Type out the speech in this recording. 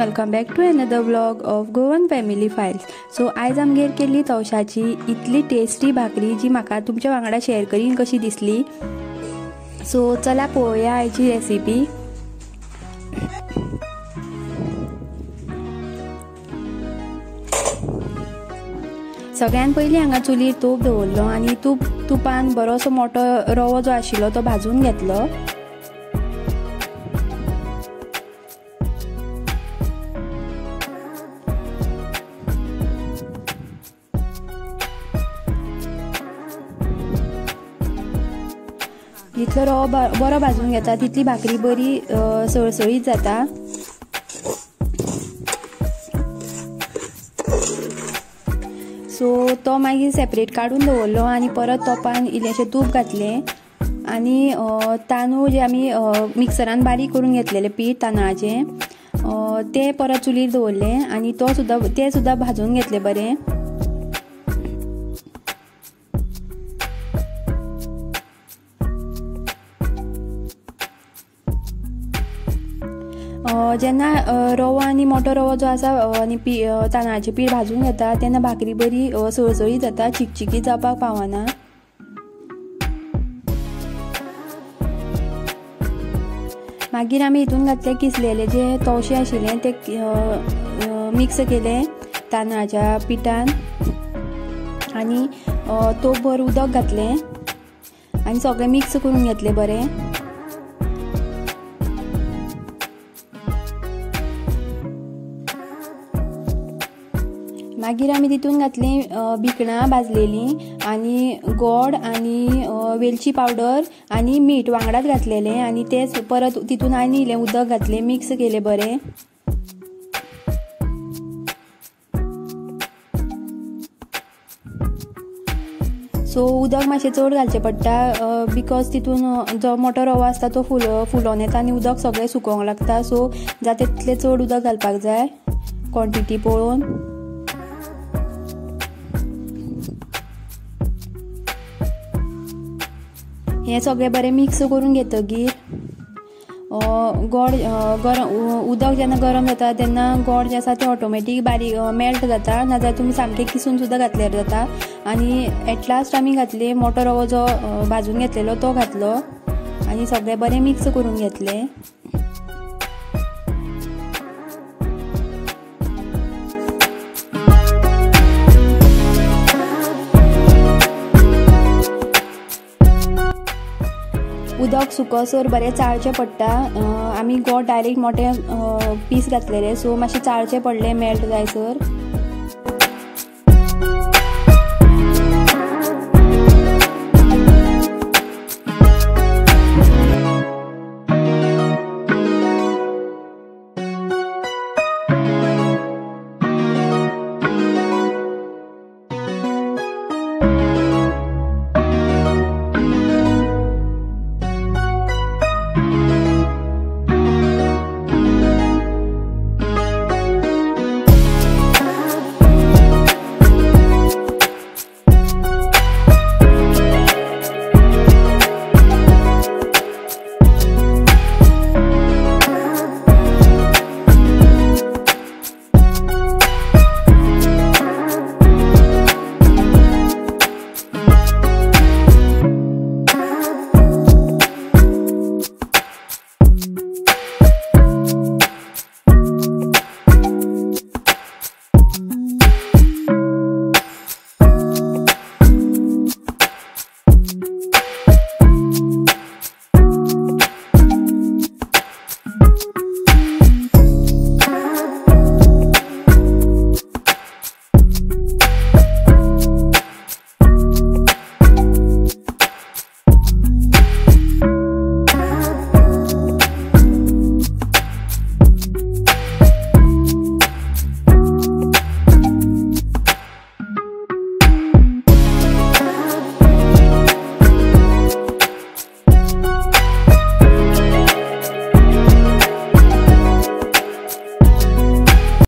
Welcome back to another vlog of Goan family files. So आयज आमगेर केल्ली तवशाची इतली टेस्टी भाकरी जी म्हाका तुमच्या वांगडा शेअर करीन कशी दिसली। सो चला पळोवया आयची रेसिपी। सगळ्यान पयलीं हांगा चुलीर तूप दवरलो आनी तुपान बरोसो मोठो रवो जो आशिल्लो तो भाजून घेतलो। जितलो रवो बरो भाजून घेता तितली भाकरी बरी सळसळीत जाता। सो तो मागीर सेपरेट काडून दवरलो आनी परत तोपान इल्लेशें तूप घातलें आनी तांदूळ जे आमी मिक्सरान बारीक करून घेतलेले पीठ तांदळाचें ते परत चुलीर दवरले आनी ते सुद्दां भाजून घेतले बरें। जेन्ना रवो आनी मोठो रवो जो आसा आनी तांदळाचें पीठ भाजून घेता तेन्ना भाकरी बरी सळसळीत जाता, चिकचिकीत जावपाक पावना। मागीर आमी हितून घातले किसलेले जे तवशे आशिल्ले ते मिक्स केले तांदळाच्या पिठान आनी तोपभर उदक घातलें आनी सगळें मिक्स करून घेतलें बरें। मागीर आमी तितून घातली भिकणां भाजलेली आनी गोड आनी वेलची पावडर आनी मीठ वांगडाच घातलेले आनी ते परत तितून आनी इल्लें उदक घातलें, मिक्स केलें बरें। सो उदक मातशें चड घालचें पडटा बिकॉज तितून जो मोठो रवो आसता तो फुलोन येता आनी उदक सगळें सुकोवंक लागता। सो जाता तितलें चड उदक घालपाक जाय क्वॉन्टिटी पळोवन। हें सगळें बरें मिक्स करून घेतकीर गोड उदक जेन्ना गरम जाता तेन्ना गोड जें आसा तें ऑटोमॅटीक बारीक मेल्ट जाता, नाजाल्यार तुमी सामकें किसून सुद्दां घातल्यार जाता। आनी एट लास्ट आमी घातले मोठो रवो जो भाजून घेतलेलो तो घातलो आनी सगळें बरें मिक्स करून घेतलें। उदक सुकोसर बरें चाळचें पडटा। आमी गोड डायरेक्ट मोठे पीस घातलेले सो मातशें चाळचें पडलें मेल्ट जायसर।